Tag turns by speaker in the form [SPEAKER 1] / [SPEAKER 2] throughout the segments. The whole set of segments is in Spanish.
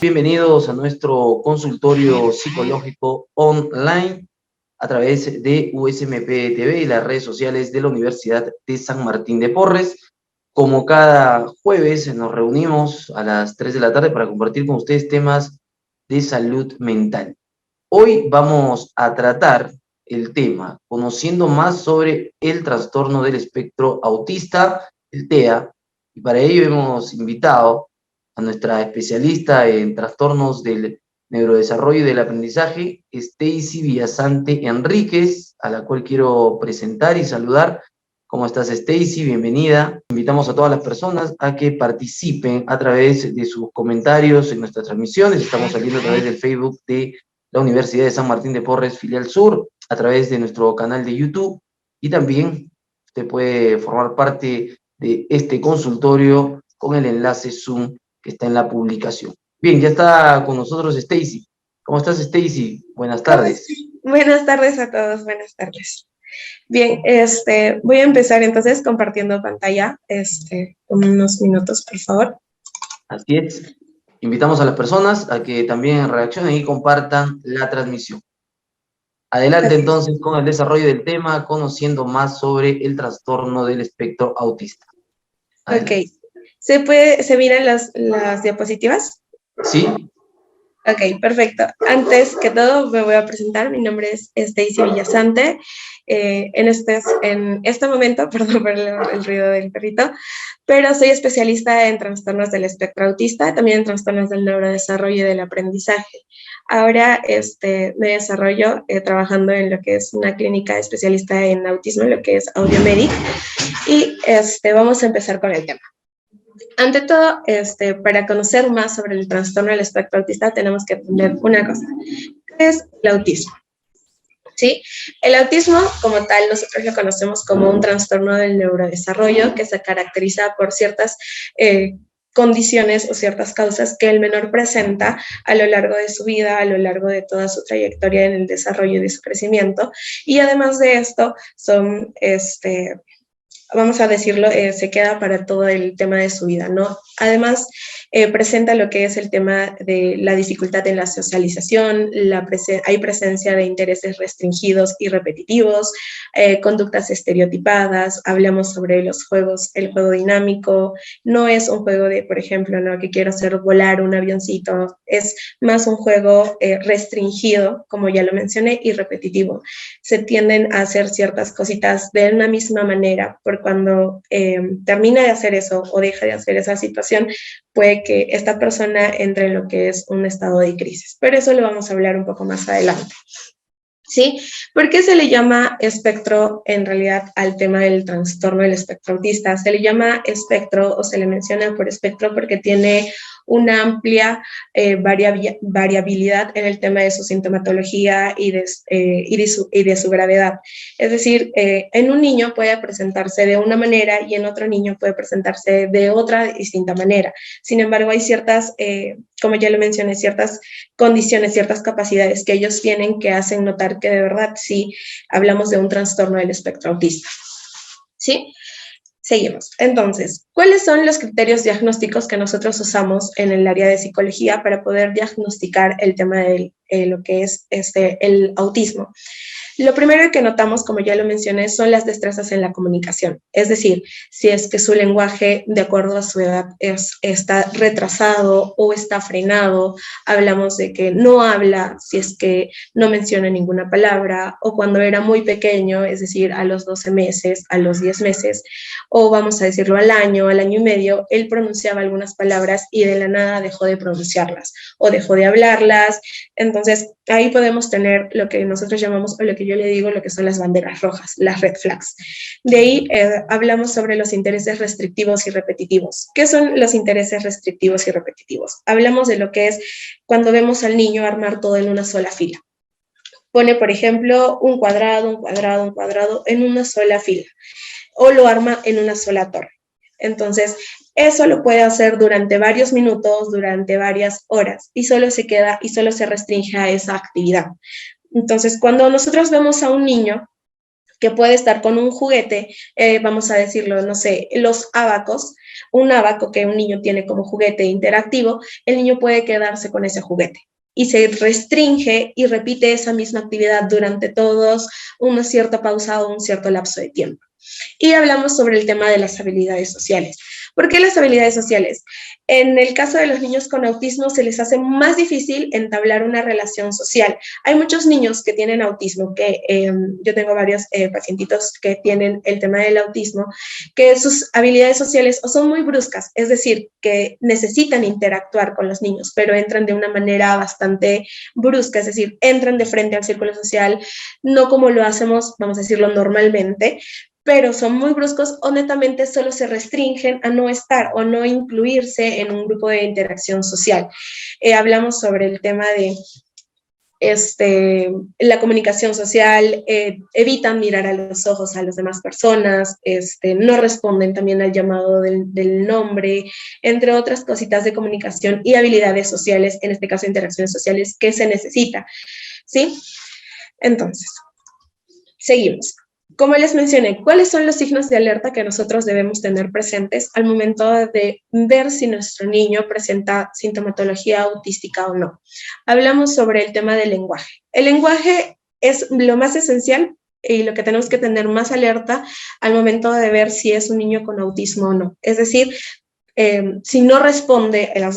[SPEAKER 1] Bienvenidos a nuestro consultorio psicológico online a través de USMP TV y las redes sociales de la Universidad de San Martín de Porres. Como cada jueves nos reunimos a las 3 de la tarde para compartir con ustedes temas de salud mental. Hoy vamos a tratar el tema conociendo más sobre el trastorno del espectro autista, el TEA, y para ello hemos invitado a nuestra especialista en trastornos del neurodesarrollo y del aprendizaje, Stacy Villasante Enríquez, a la cual quiero presentar y saludar. ¿Cómo estás, Stacy? Bienvenida. Invitamos a todas las personas a que participen a través de sus comentarios en nuestras transmisiones. Estamos saliendo a través del Facebook de la Universidad de San Martín de Porres, Filial Sur, a través de nuestro canal de YouTube, y también usted puede formar parte de este consultorio con el enlace Zoom que está en la publicación. Bien, ya está con nosotros Stacy. ¿Cómo estás, Stacy? Buenas tardes.
[SPEAKER 2] Buenas tardes a todos, buenas tardes. Bien, voy a empezar entonces compartiendo pantalla, unos minutos, por favor.
[SPEAKER 1] Así es. Invitamos a las personas a que también reaccionen y compartan la transmisión. Adelante entonces con el desarrollo del tema, conociendo más sobre el trastorno del espectro autista. Adelante.
[SPEAKER 2] Ok. ¿Se miran las diapositivas?
[SPEAKER 1] Sí.
[SPEAKER 2] Ok, perfecto. Antes que todo me voy a presentar. Mi nombre es Stacy Villasante. En este momento, perdón por el ruido del perrito, pero soy especialista en trastornos del espectro autista, también en trastornos del neurodesarrollo y del aprendizaje. Ahora me desarrollo trabajando en lo que es una clínica especialista en autismo, lo que es Audiomedic, y vamos a empezar con el tema. Ante todo, para conocer más sobre el trastorno del espectro autista tenemos que entender una cosa, que es el autismo. ¿Sí? El autismo, como tal, nosotros lo conocemos como un trastorno del neurodesarrollo que se caracteriza por ciertas condiciones o ciertas causas que el menor presenta a lo largo de su vida, a lo largo de toda su trayectoria en el desarrollo y de su crecimiento. Y además de esto, son, vamos a decirlo, se queda para todo el tema de su vida, ¿no? Además, presenta lo que es el tema de la dificultad en la socialización, hay presencia de intereses restringidos y repetitivos, conductas estereotipadas, hablamos sobre los juegos, el juego dinámico, no es un juego de, por ejemplo, ¿no?, que quiero hacer volar un avioncito, es más un juego restringido, como ya lo mencioné, y repetitivo. Se tienden a hacer ciertas cositas de una misma manera, por cuando termina de hacer eso o deja de hacer esa situación, puede que esta persona entre en lo que es un estado de crisis. Pero eso lo vamos a hablar un poco más adelante. ¿Sí? ¿Por qué se le llama espectro en realidad al tema del trastorno del espectro autista? Se le llama espectro o se le menciona por espectro porque tiene una amplia variabilidad en el tema de su sintomatología y de su gravedad. Es decir, en un niño puede presentarse de una manera y en otro niño puede presentarse de otra distinta manera. Sin embargo, hay ciertas, como ya lo mencioné, ciertas condiciones, ciertas capacidades que ellos tienen que hacen notar que de verdad sí hablamos de un trastorno del espectro autista. ¿Sí? Seguimos. Entonces, ¿cuáles son los criterios diagnósticos que nosotros usamos en el área de psicología para poder diagnosticar el tema de lo que es el autismo? Lo primero que notamos, como ya lo mencioné, son las destrezas en la comunicación. Es decir, si es que su lenguaje, de acuerdo a su edad, está retrasado o está frenado, hablamos de que no habla, si es que no menciona ninguna palabra, o cuando era muy pequeño, es decir, a los 12 meses, a los 10 meses, o vamos a decirlo al año y medio, él pronunciaba algunas palabras y de la nada dejó de pronunciarlas o dejó de hablarlas. Entonces, ahí podemos tener lo que nosotros llamamos, o lo que yo le digo, lo que son las banderas rojas, las red flags. De ahí hablamos sobre los intereses restrictivos y repetitivos. ¿Qué son los intereses restrictivos y repetitivos? Hablamos de lo que es cuando vemos al niño armar todo en una sola fila. Pone, por ejemplo, un cuadrado, un cuadrado, un cuadrado en una sola fila, o lo arma en una sola torre. Entonces, eso lo puede hacer durante varios minutos, durante varias horas, y solo se queda y solo se restringe a esa actividad. Entonces, cuando nosotros vemos a un niño que puede estar con un juguete, vamos a decirlo, no sé, los abacos, un abaco que un niño tiene como juguete interactivo, el niño puede quedarse con ese juguete y se restringe y repite esa misma actividad durante todos una cierta pausa o un cierto lapso de tiempo. Y hablamos sobre el tema de las habilidades sociales. ¿Por qué las habilidades sociales? En el caso de los niños con autismo se les hace más difícil entablar una relación social. Hay muchos niños que tienen autismo, que yo tengo varios pacientitos que tienen el tema del autismo, que sus habilidades sociales o son muy bruscas, es decir, que necesitan interactuar con los niños, pero entran de una manera bastante brusca, es decir, entran de frente al círculo social, no como lo hacemos, vamos a decirlo, normalmente, pero son muy bruscos o netamente solo se restringen a no estar o no incluirse en un grupo de interacción social. Hablamos sobre el tema de la comunicación social, evitan mirar a los ojos a las demás personas, no responden también al llamado del nombre, entre otras cositas de comunicación y habilidades sociales, en este caso interacciones sociales, que se necesita, ¿sí? Entonces, seguimos. Como les mencioné, ¿cuáles son los signos de alerta que nosotros debemos tener presentes al momento de ver si nuestro niño presenta sintomatología autística o no? Hablamos sobre el tema del lenguaje. El lenguaje es lo más esencial y lo que tenemos que tener más alerta al momento de ver si es un niño con autismo o no. Es decir, si no responde a los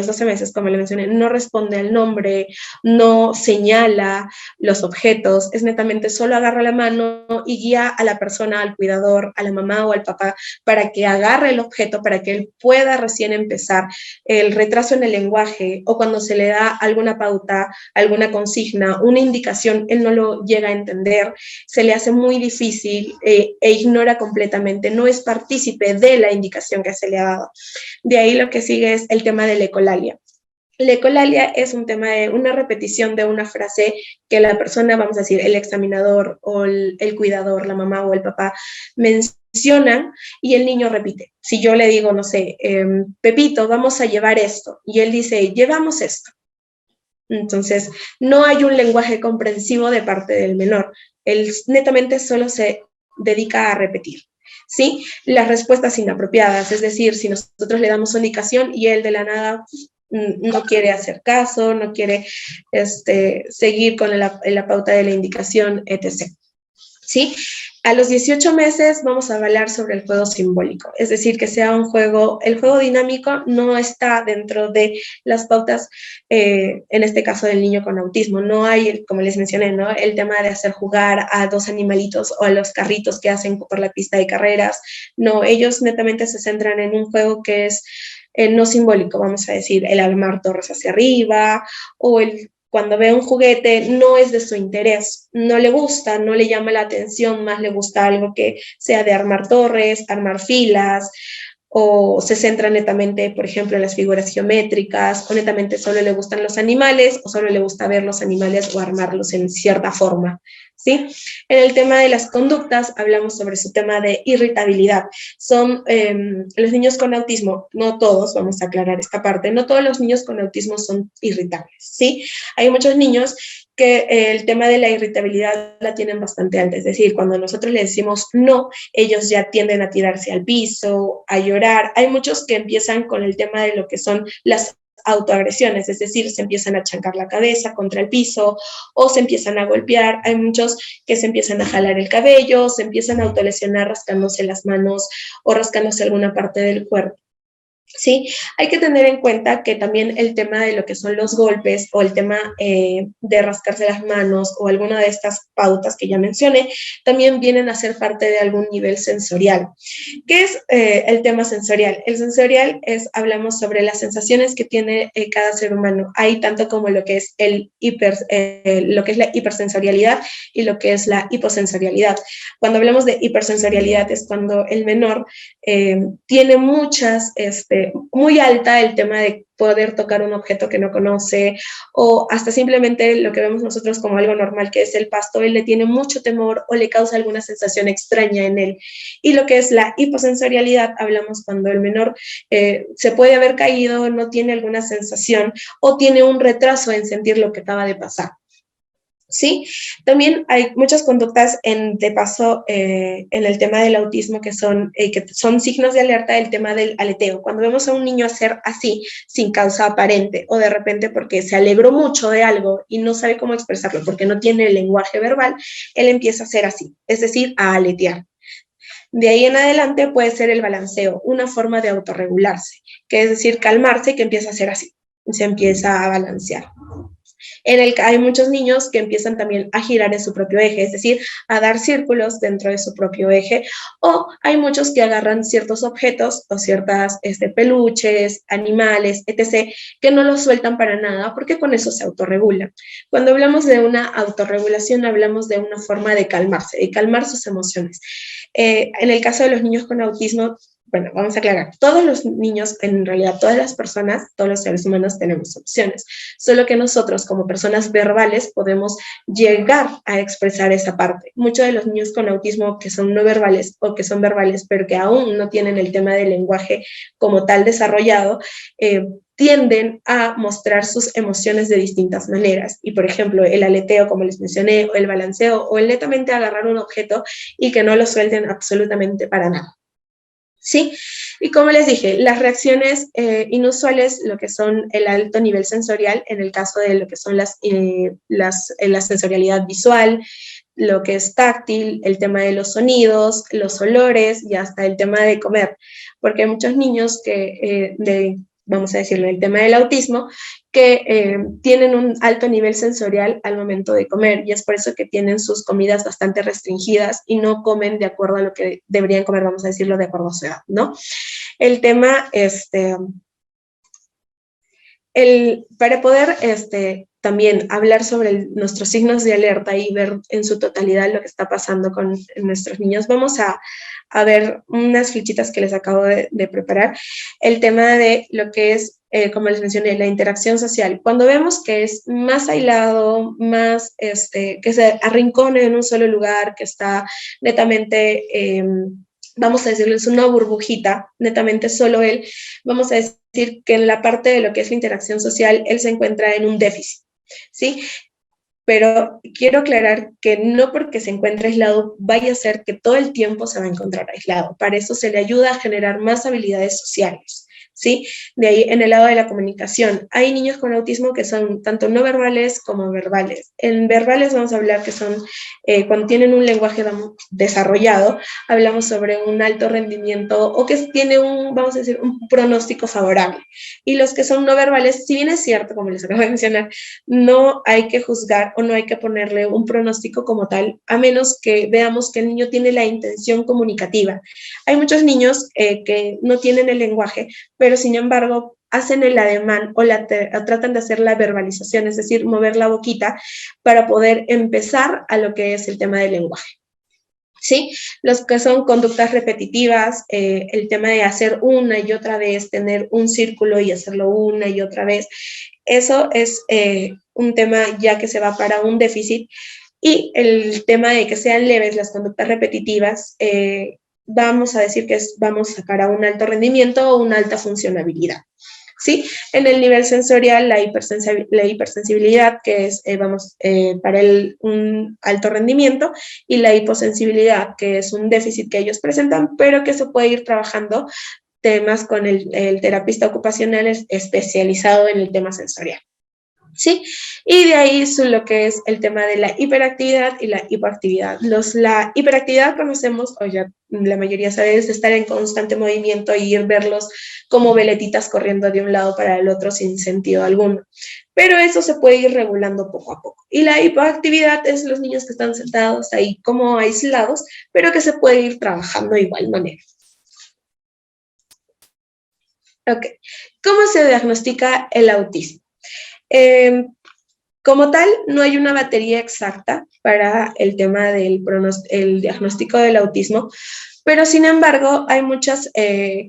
[SPEAKER 2] 12 meses, como le mencioné, no responde al nombre, no señala los objetos, es netamente solo agarra la mano y guía a la persona, al cuidador, a la mamá o al papá, para que agarre el objeto, para que él pueda recién empezar. El retraso en el lenguaje o cuando se le da alguna pauta, alguna consigna, una indicación, él no lo llega a entender, se le hace muy difícil e ignora completamente, no es partícipe de la indicación que se le ha dado. De ahí lo que sigue es el tema de la ecolalia. La ecolalia es un tema de una repetición de una frase que la persona, vamos a decir, el examinador o el cuidador, la mamá o el papá, mencionan y el niño repite. Si yo le digo, no sé, Pepito, vamos a llevar esto, y él dice, llevamos esto. Entonces, no hay un lenguaje comprensivo de parte del menor. Él netamente solo se dedica a repetir. ¿Sí? Las respuestas inapropiadas, es decir, si nosotros le damos una indicación y él de la nada no quiere hacer caso, no quiere seguir con la pauta de la indicación, etc. ¿Sí? A los 18 meses vamos a hablar sobre el juego simbólico, es decir, que sea un juego, el juego dinámico no está dentro de las pautas, en este caso del niño con autismo, no hay, como les mencioné, ¿no? El tema de hacer jugar a dos animalitos o a los carritos que hacen por la pista de carreras, no, ellos netamente se centran en un juego que es no simbólico, vamos a decir, el armar torres hacia arriba o cuando ve un juguete no es de su interés, no le gusta, no le llama la atención, más le gusta algo que sea de armar torres, armar filas, o se centra netamente, por ejemplo, en las figuras geométricas, o netamente solo le gustan los animales, o solo le gusta ver los animales o armarlos en cierta forma, ¿sí? En el tema de las conductas, hablamos sobre su tema de irritabilidad. Son los niños con autismo, no todos, vamos a aclarar esta parte, no todos los niños con autismo son irritables, ¿sí? Hay muchos niños que el tema de la irritabilidad la tienen bastante alta, es decir, cuando nosotros les decimos no, ellos ya tienden a tirarse al piso, a llorar. Hay muchos que empiezan con el tema de lo que son las autoagresiones, es decir, se empiezan a chancar la cabeza contra el piso o se empiezan a golpear. Hay muchos que se empiezan a jalar el cabello, se empiezan a autolesionar rascándose las manos o rascándose alguna parte del cuerpo. ¿Sí? Hay que tener en cuenta que también el tema de lo que son los golpes o el tema de rascarse las manos o alguna de estas pautas que ya mencioné, también vienen a ser parte de algún nivel sensorial. ¿Qué es el tema sensorial? El sensorial hablamos sobre las sensaciones que tiene cada ser humano. Hay tanto como lo que es lo que es la hipersensorialidad y lo que es la hiposensorialidad. Cuando hablamos de hipersensorialidad es cuando el menor tiene muy alta el tema de poder tocar un objeto que no conoce o hasta simplemente lo que vemos nosotros como algo normal que es el pasto, él le tiene mucho temor o le causa alguna sensación extraña en él. Y lo que es la hiposensorialidad, hablamos cuando el menor se puede haber caído, no tiene alguna sensación o tiene un retraso en sentir lo que acaba de pasar. ¿sí? También hay muchas conductas de paso en el tema del autismo que son signos de alerta del tema del aleteo. Cuando vemos a un niño hacer así, sin causa aparente, o de repente porque se alegró mucho de algo y no sabe cómo expresarlo porque no tiene el lenguaje verbal, él empieza a hacer así, es decir, a aletear. De ahí en adelante puede ser el balanceo, una forma de autorregularse, que es decir, calmarse y que empieza a hacer así, se empieza a balancear. Hay muchos niños que empiezan también a girar en su propio eje, es decir, a dar círculos dentro de su propio eje, o hay muchos que agarran ciertos objetos o ciertas peluches, animales, etc., que no los sueltan para nada, porque con eso se autorregulan. Cuando hablamos de una autorregulación, hablamos de una forma de calmarse, de calmar sus emociones. En el caso de los niños con autismo, bueno, vamos a aclarar, todos los niños, en realidad todas las personas, todos los seres humanos tenemos opciones, solo que nosotros como personas verbales podemos llegar a expresar esa parte. Muchos de los niños con autismo que son no verbales o que son verbales, pero que aún no tienen el tema del lenguaje como tal desarrollado, tienden a mostrar sus emociones de distintas maneras. Y, por ejemplo, el aleteo, como les mencioné, o el balanceo, o el netamente agarrar un objeto y que no lo suelten absolutamente para nada. ¿Sí? Y como les dije, las reacciones inusuales, lo que son el alto nivel sensorial, en el caso de lo que son la sensorialidad visual, lo que es táctil, el tema de los sonidos, los olores y hasta el tema de comer, porque hay muchos niños que, vamos a decirlo, el tema del autismo, que tienen un alto nivel sensorial al momento de comer, y es por eso que tienen sus comidas bastante restringidas y no comen de acuerdo a lo que deberían comer, vamos a decirlo, de acuerdo a su edad, ¿no? El tema, para poder también hablar sobre nuestros signos de alerta y ver en su totalidad lo que está pasando con nuestros niños, vamos a ver unas fichitas que les acabo de preparar. El tema de lo que es, como les mencioné, la interacción social. Cuando vemos que es más aislado, más que se arrincone en un solo lugar, que está netamente, vamos a decirlo, es una burbujita, netamente solo él, vamos a decir que en la parte de lo que es la interacción social, él se encuentra en un déficit, ¿sí? Pero quiero aclarar que no porque se encuentre aislado vaya a ser que todo el tiempo se va a encontrar aislado. Para eso se le ayuda a generar más habilidades sociales, ¿sí? De ahí, en el lado de la comunicación, hay niños con autismo que son tanto no verbales como verbales. En verbales vamos a hablar que son, cuando tienen un lenguaje desarrollado, hablamos sobre un alto rendimiento o que tiene vamos a decir, un pronóstico favorable. Y los que son no verbales, si bien es cierto, como les acabo de mencionar, no hay que juzgar o no hay que ponerle un pronóstico como tal, a menos que veamos que el niño tiene la intención comunicativa. Hay muchos niños que no tienen el lenguaje, pero sin embargo hacen el ademán o tratan de hacer la verbalización, es decir, mover la boquita para poder empezar a lo que es el tema del lenguaje. ¿Sí? Los que son conductas repetitivas, el tema de hacer una y otra vez, tener un círculo y hacerlo una y otra vez, eso es un tema ya que se va para un déficit. Y el tema de que sean leves las conductas repetitivas, vamos a decir que vamos a sacar a un alto rendimiento o una alta funcionabilidad. ¿Sí? En el nivel sensorial, la hipersensibilidad, que es, para un alto rendimiento, y la hiposensibilidad, que es un déficit que ellos presentan, pero que se puede ir trabajando temas con el terapista ocupacional especializado en el tema sensorial. ¿Sí? Y de ahí lo que es el tema de la hiperactividad y la hipoactividad. La hiperactividad conocemos, o ya la mayoría sabe, es estar en constante movimiento y verlos como veletitas corriendo de un lado para el otro sin sentido alguno. Pero eso se puede ir regulando poco a poco. Y la hipoactividad es los niños que están sentados ahí como aislados, pero que se puede ir trabajando de igual manera. Ok. ¿Cómo se diagnostica el autismo? Como tal, no hay una batería exacta para el tema del diagnóstico del autismo, pero sin embargo hay muchas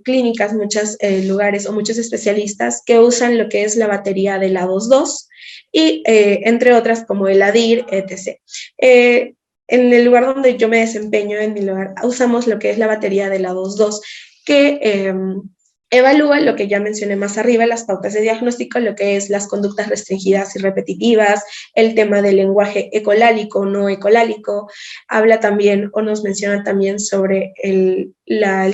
[SPEAKER 2] clínicas, muchos lugares o muchos especialistas que usan lo que es la batería de la 2-2 y entre otras como el ADIR, etc. En el lugar donde yo me desempeño, en mi lugar, usamos lo que es la batería de la 2-2, que Evalúa lo que ya mencioné más arriba, las pautas de diagnóstico, lo que es las conductas restringidas y repetitivas, el tema del lenguaje ecolálico o no ecolálico. Habla también o nos menciona también sobre el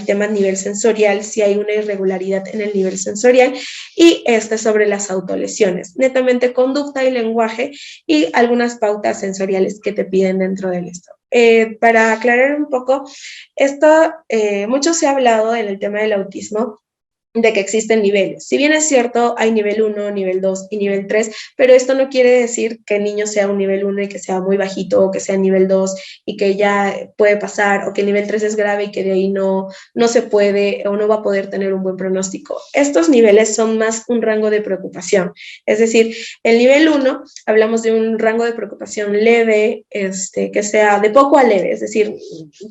[SPEAKER 2] tema a nivel sensorial, si hay una irregularidad en el nivel sensorial, y sobre las autolesiones, netamente conducta y lenguaje, y algunas pautas sensoriales que te piden dentro de esto. Para aclarar un poco, mucho se ha hablado en el tema del autismo, de que existen niveles. Si bien es cierto, hay nivel 1, nivel 2 y nivel 3, pero esto no quiere decir que el niño sea un nivel 1 y que sea muy bajito, o que sea nivel 2 y que ya puede pasar, o que el nivel 3 es grave y que de ahí no se puede o no va a poder tener un buen pronóstico. Estos niveles son más un rango de preocupación. Es decir, el nivel 1, hablamos de un rango de preocupación leve, que sea de poco a leve, es decir,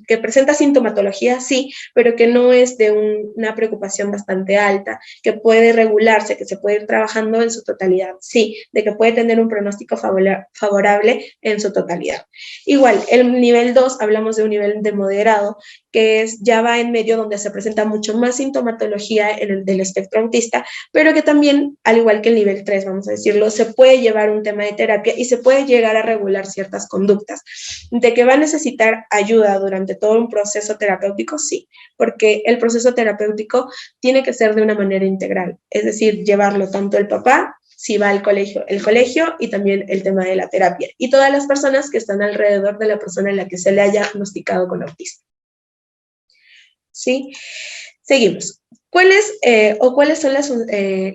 [SPEAKER 2] que presenta sintomatología, sí, pero que no es de una preocupación bastante alta, que puede regularse, que se puede ir trabajando en su totalidad, sí, de que puede tener un pronóstico favorable en su totalidad. Igual, el nivel 2, hablamos de un nivel de moderado, que ya va en medio, donde se presenta mucho más sintomatología en el del espectro autista, pero que también, al igual que el nivel 3, vamos a decirlo, se puede llevar un tema de terapia y se puede llegar a regular ciertas conductas. ¿De que va a necesitar ayuda durante todo un proceso terapéutico? Sí, porque el proceso terapéutico tiene que ser de una manera integral, es decir, llevarlo tanto el papá, si va al colegio, el colegio, y también el tema de la terapia, y todas las personas que están alrededor de la persona en la que se le haya diagnosticado con autismo. ¿Sí? Seguimos. ¿Cuáles son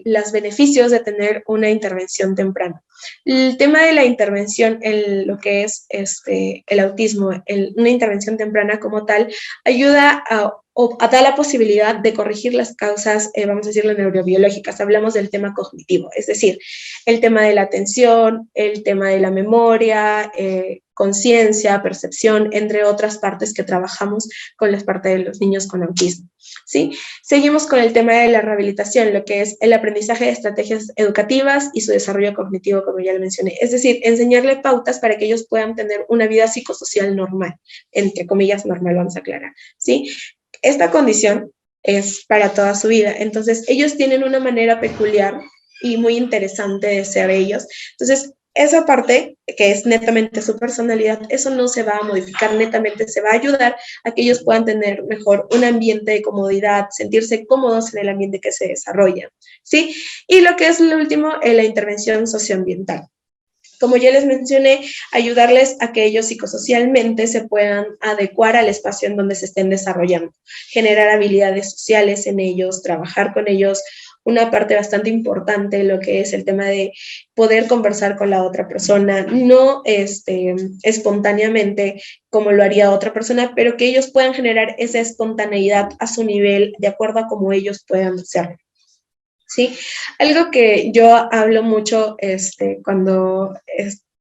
[SPEAKER 2] los beneficios de tener una intervención temprana? El tema de la intervención en lo que es el autismo, una intervención temprana como tal, ayuda a dar la posibilidad de corregir las causas, vamos a decirlo, neurobiológicas. Hablamos del tema cognitivo, es decir, el tema de la atención, el tema de la memoria, conciencia, percepción, entre otras partes que trabajamos con las partes de los niños con autismo. ¿Sí? Seguimos con el tema de la rehabilitación, lo que es el aprendizaje de estrategias educativas y su desarrollo cognitivo, como ya lo mencioné. Es decir, enseñarle pautas para que ellos puedan tener una vida psicosocial normal, entre comillas normal, vamos a aclarar. ¿Sí? Esta condición es para toda su vida, entonces ellos tienen una manera peculiar y muy interesante de ser ellos. Entonces, esa parte, que es netamente su personalidad, eso no se va a modificar, netamente se va a ayudar a que ellos puedan tener mejor un ambiente de comodidad, sentirse cómodos en el ambiente que se desarrolla, ¿sí? Y lo que es lo último, la intervención socioambiental. Como ya les mencioné, ayudarles a que ellos psicosocialmente se puedan adecuar al espacio en donde se estén desarrollando, generar habilidades sociales en ellos, trabajar con ellos. Una parte bastante importante, lo que es el tema de poder conversar con la otra persona, no espontáneamente como lo haría otra persona, pero que ellos puedan generar esa espontaneidad a su nivel, de acuerdo a cómo ellos puedan hacerlo. ¿Sí? Algo que yo hablo mucho cuando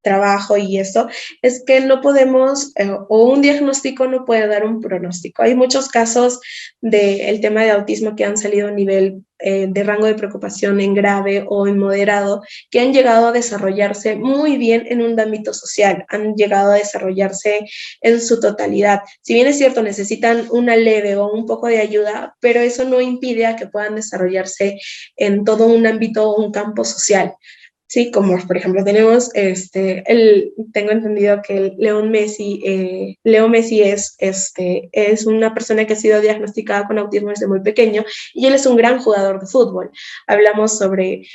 [SPEAKER 2] trabajo y eso, es que no podemos, o un diagnóstico no puede dar un pronóstico. Hay muchos casos del tema de autismo que han salido a nivel de rango de preocupación en grave o en moderado, que han llegado a desarrollarse muy bien en un ámbito social, han llegado a desarrollarse en su totalidad. Si bien es cierto, necesitan una leve o un poco de ayuda, pero eso no impide a que puedan desarrollarse en todo un ámbito o un campo social. Sí, como por ejemplo tenemos, tengo entendido que Leo Messi es una persona que ha sido diagnosticada con autismo desde muy pequeño, y él es un gran jugador de fútbol. Hablamos sobre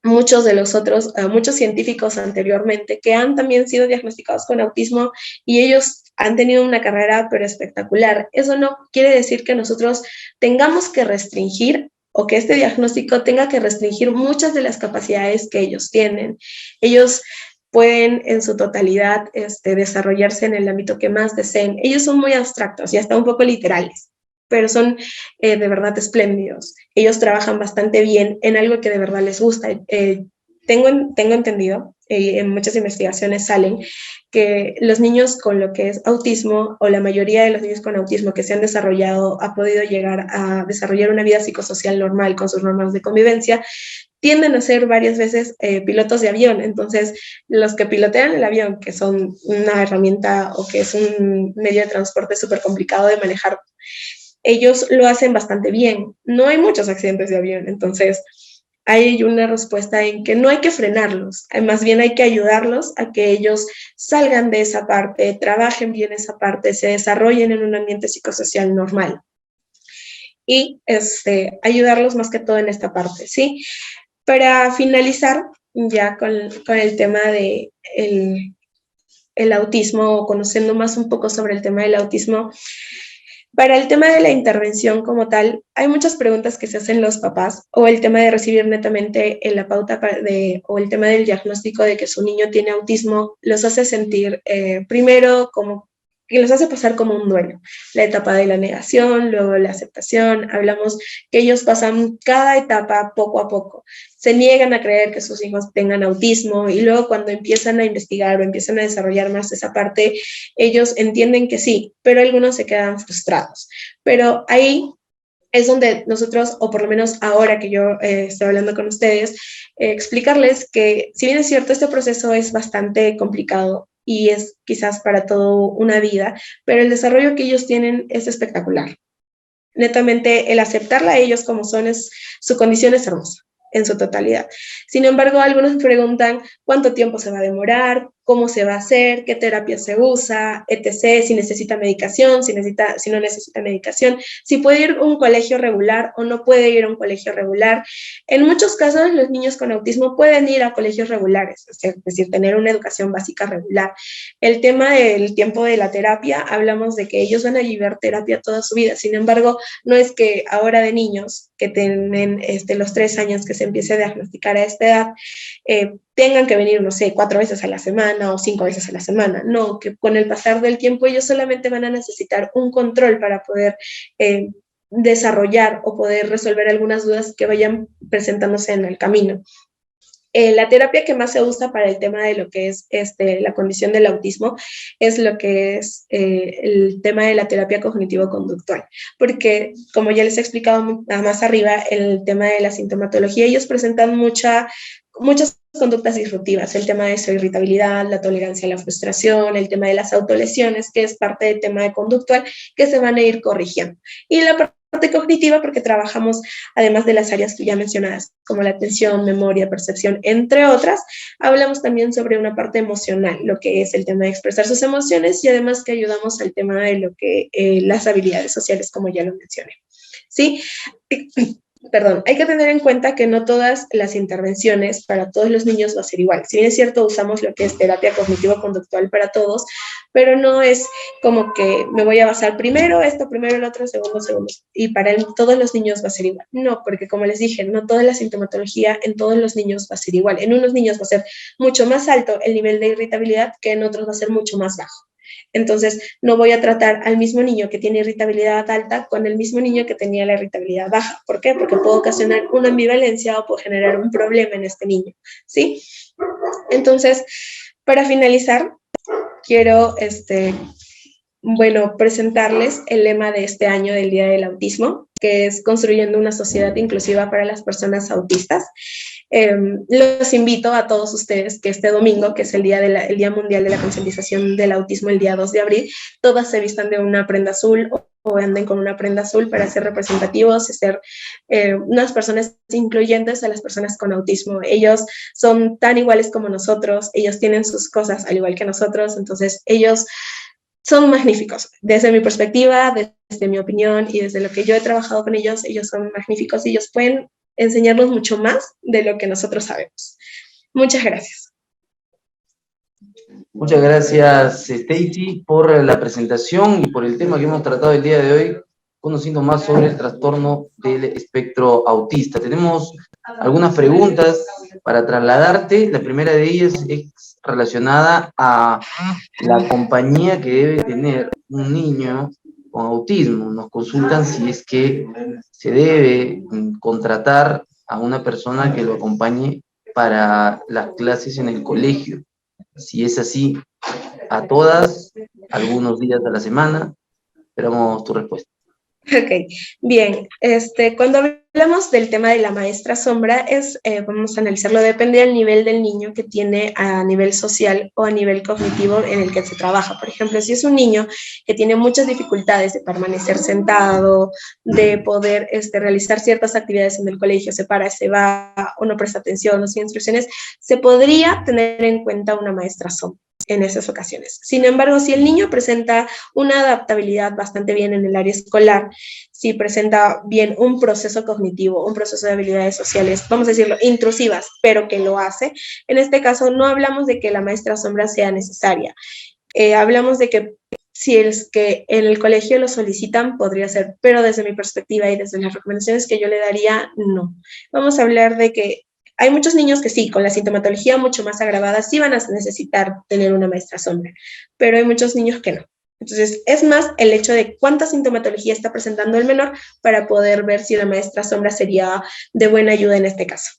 [SPEAKER 2] muchos de los otros, muchos científicos anteriormente que han también sido diagnosticados con autismo, y ellos han tenido una carrera pero espectacular. Eso no quiere decir que nosotros tengamos que restringir, o que este diagnóstico tenga que restringir muchas de las capacidades que ellos tienen. Ellos pueden en su totalidad desarrollarse en el ámbito que más deseen. Ellos son muy abstractos y hasta un poco literales, pero son de verdad espléndidos. Ellos trabajan bastante bien en algo que de verdad les gusta. Tengo entendido, en muchas investigaciones salen, que los niños con lo que es autismo, o la mayoría de los niños con autismo que se han desarrollado, ha podido llegar a desarrollar una vida psicosocial normal con sus normas de convivencia, tienden a ser varias veces pilotos de avión. Entonces, los que pilotean el avión, que son una herramienta o que es un medio de transporte súper complicado de manejar, ellos lo hacen bastante bien. No hay muchos accidentes de avión, entonces hay una respuesta en que no hay que frenarlos, más bien hay que ayudarlos a que ellos salgan de esa parte, trabajen bien esa parte, se desarrollen en un ambiente psicosocial normal. Y ayudarlos más que todo en esta parte, ¿sí? Para finalizar ya con el tema de el autismo, conociendo más un poco sobre el tema del autismo, para el tema de la intervención como tal, hay muchas preguntas que se hacen los papás, o el tema de recibir netamente la pauta o el tema del diagnóstico de que su niño tiene autismo, los hace sentir primero como que los hace pasar como un duelo. La etapa de la negación, luego la aceptación, hablamos que ellos pasan cada etapa poco a poco. Se niegan a creer que sus hijos tengan autismo y luego cuando empiezan a investigar o empiezan a desarrollar más esa parte, ellos entienden que sí, pero algunos se quedan frustrados. Pero ahí es donde nosotros, o por lo menos ahora que yo estoy hablando con ustedes, explicarles que si bien es cierto, este proceso es bastante complicado y es quizás para toda una vida, pero el desarrollo que ellos tienen es espectacular. Netamente, el aceptarla a ellos como son, su condición es hermosa en su totalidad. Sin embargo, algunos preguntan cuánto tiempo se va a demorar, cómo se va a hacer, qué terapia se usa, etc., si necesita medicación, si no necesita medicación, si puede ir a un colegio regular o no puede ir a un colegio regular. En muchos casos, los niños con autismo pueden ir a colegios regulares, es decir, tener una educación básica regular. El tema del tiempo de la terapia, hablamos de que ellos van a llevar terapia toda su vida. Sin embargo, no es que ahora de niños que tienen los 3 años que se empiece a diagnosticar a esta edad, tengan que venir, no sé, 4 veces a la semana o 5 veces a la semana. No, que con el pasar del tiempo ellos solamente van a necesitar un control para poder desarrollar o poder resolver algunas dudas que vayan presentándose en el camino. La terapia que más se usa para el tema de lo que es la condición del autismo es lo que es el tema de la terapia cognitivo-conductual, porque como ya les he explicado más arriba, el tema de la sintomatología, ellos presentan muchas conductas disruptivas, el tema de su irritabilidad, la tolerancia a la frustración, el tema de las autolesiones, que es parte del tema de conductual, que se van a ir corrigiendo. Y la parte cognitiva, porque trabajamos, además de las áreas que ya mencionadas, como la atención, memoria, percepción, entre otras, hablamos también sobre una parte emocional, lo que es el tema de expresar sus emociones y además que ayudamos al tema de lo que las habilidades sociales, como ya lo mencioné. ¿Sí? Perdón, hay que tener en cuenta que no todas las intervenciones para todos los niños va a ser igual. Si bien es cierto, usamos lo que es terapia cognitivo-conductual para todos, pero no es como que me voy a basar primero esto, primero el otro, segundo, y para todos los niños va a ser igual. No, porque como les dije, no toda la sintomatología en todos los niños va a ser igual. En unos niños va a ser mucho más alto el nivel de irritabilidad que en otros va a ser mucho más bajo. Entonces, no voy a tratar al mismo niño que tiene irritabilidad alta con el mismo niño que tenía la irritabilidad baja. ¿Por qué? Porque puedo ocasionar una ambivalencia o puedo generar un problema en este niño, ¿sí? Entonces, para finalizar, quiero, presentarles el lema de este año del Día del Autismo, que es construyendo una sociedad inclusiva para las personas autistas. Los invito a todos ustedes que este domingo, que es el Día Mundial de la Concientización del Autismo, el día 2 de abril, todas se vistan de una prenda azul o anden con una prenda azul para ser representativos y ser unas personas incluyentes a las personas con autismo. Ellos son tan iguales como nosotros, ellos tienen sus cosas al igual que nosotros, entonces ellos son magníficos. Desde mi perspectiva, desde mi opinión y desde lo que yo he trabajado con ellos, ellos son magníficos y ellos pueden enseñarnos mucho más de lo que nosotros sabemos. Muchas gracias.
[SPEAKER 1] Muchas gracias, Stacy, por la presentación y por el tema que hemos tratado el día de hoy, conociendo más sobre el trastorno del espectro autista. Tenemos algunas preguntas para trasladarte. La primera de ellas es relacionada a la compañía que debe tener un niño con autismo. Nos consultan si es que se debe contratar a una persona que lo acompañe para las clases en el colegio. Si es así, a todas, algunos días de la semana. Esperamos tu respuesta.
[SPEAKER 2] Ok, bien. Cuando hablamos del tema de la maestra sombra, vamos a analizarlo, depende del nivel del niño que tiene a nivel social o a nivel cognitivo en el que se trabaja. Por ejemplo, si es un niño que tiene muchas dificultades de permanecer sentado, de poder realizar ciertas actividades en el colegio, se para, se va o no presta atención, no sigue instrucciones, se podría tener en cuenta una maestra sombra en esas ocasiones. Sin embargo, si el niño presenta una adaptabilidad bastante bien en el área escolar, si presenta bien un proceso cognitivo, un proceso de habilidades sociales, vamos a decirlo, intrusivas, pero que lo hace, en este caso no hablamos de que la maestra sombra sea necesaria. Hablamos de que si es que en el colegio lo solicitan, podría ser, pero desde mi perspectiva y desde las recomendaciones que yo le daría, no. Vamos a hablar de que hay muchos niños que sí, con la sintomatología mucho más agravada, sí van a necesitar tener una maestra sombra, pero hay muchos niños que no. Entonces, es más el hecho de cuánta sintomatología está presentando el menor para poder ver si la maestra sombra sería de buena ayuda en este caso.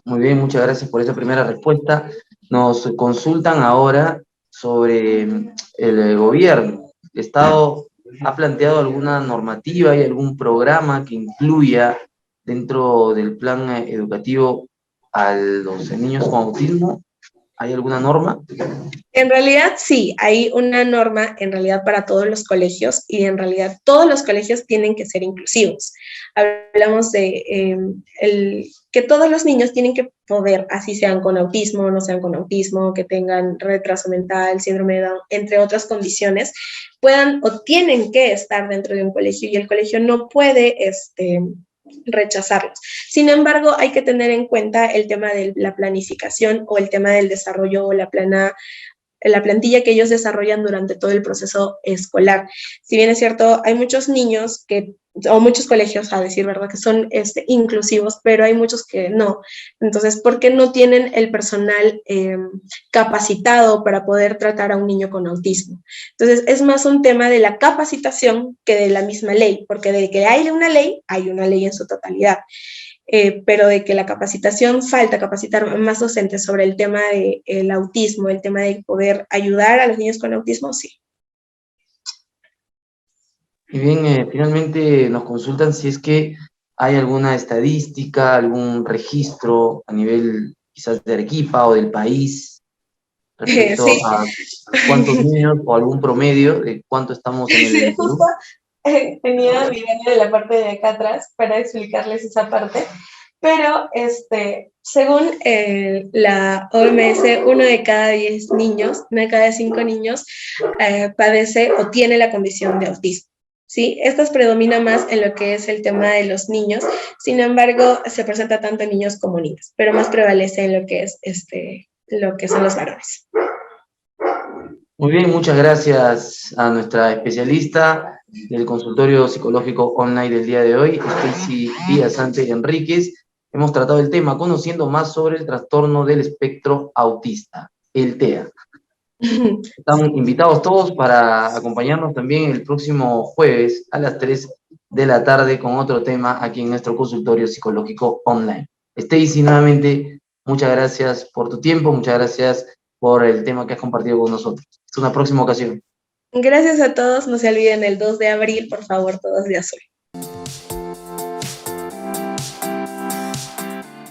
[SPEAKER 1] Muy bien, muchas gracias por esa primera respuesta. Nos consultan ahora sobre el gobierno. ¿El Estado ha planteado alguna normativa y algún programa que incluya dentro del plan educativo a los niños con autismo? ¿Hay alguna norma?
[SPEAKER 2] En realidad sí, hay una norma en realidad para todos los colegios y en realidad todos los colegios tienen que ser inclusivos. Hablamos de que todos los niños tienen que poder, así sean con autismo, no sean con autismo, que tengan retraso mental, síndrome de Down, entre otras condiciones, puedan o tienen que estar dentro de un colegio y el colegio no puede rechazarlos. Sin embargo, hay que tener en cuenta el tema de la planificación o el tema del desarrollo o la plantilla que ellos desarrollan durante todo el proceso escolar. Si bien es cierto, hay muchos niños o muchos colegios, a decir verdad, que son inclusivos, pero hay muchos que no. Entonces, ¿por qué no tienen el personal capacitado para poder tratar a un niño con autismo? Entonces, es más un tema de la capacitación que de la misma ley, porque de que hay una ley en su totalidad. Pero de que la capacitación, falta capacitar más docentes sobre el tema del autismo, el tema de poder ayudar a los niños con autismo, sí.
[SPEAKER 1] Y bien, finalmente nos consultan si es que hay alguna estadística, algún registro a nivel quizás de Arequipa o del país respecto
[SPEAKER 2] Sí.
[SPEAKER 1] a cuántos niños o algún promedio de cuánto estamos en
[SPEAKER 2] Sí,
[SPEAKER 1] el
[SPEAKER 2] justo
[SPEAKER 1] Perú.
[SPEAKER 2] tenía mi idea de la parte de acá atrás para explicarles esa parte, pero según la OMS, uno de cada 10 niños, una de cada 5 niños padece o tiene la condición de autismo. ¿Sí? Estas predomina más en lo que es el tema de los niños, sin embargo, se presenta tanto en niños como niñas, pero más prevalece en lo que es lo que son los varones.
[SPEAKER 1] Muy bien, muchas gracias a nuestra especialista del consultorio psicológico online del día de hoy, Stacy Villasante Enríquez. Hemos tratado el tema conociendo más sobre el trastorno del espectro autista, el TEA. Están invitados todos para acompañarnos también el próximo jueves a las 3 de la tarde con otro tema aquí en nuestro consultorio psicológico online. Stacy, nuevamente, muchas gracias por tu tiempo, muchas gracias por el tema que has compartido con nosotros. Hasta una próxima ocasión.
[SPEAKER 2] Gracias a todos, no se olviden el 2 de abril, por favor, todos de azul.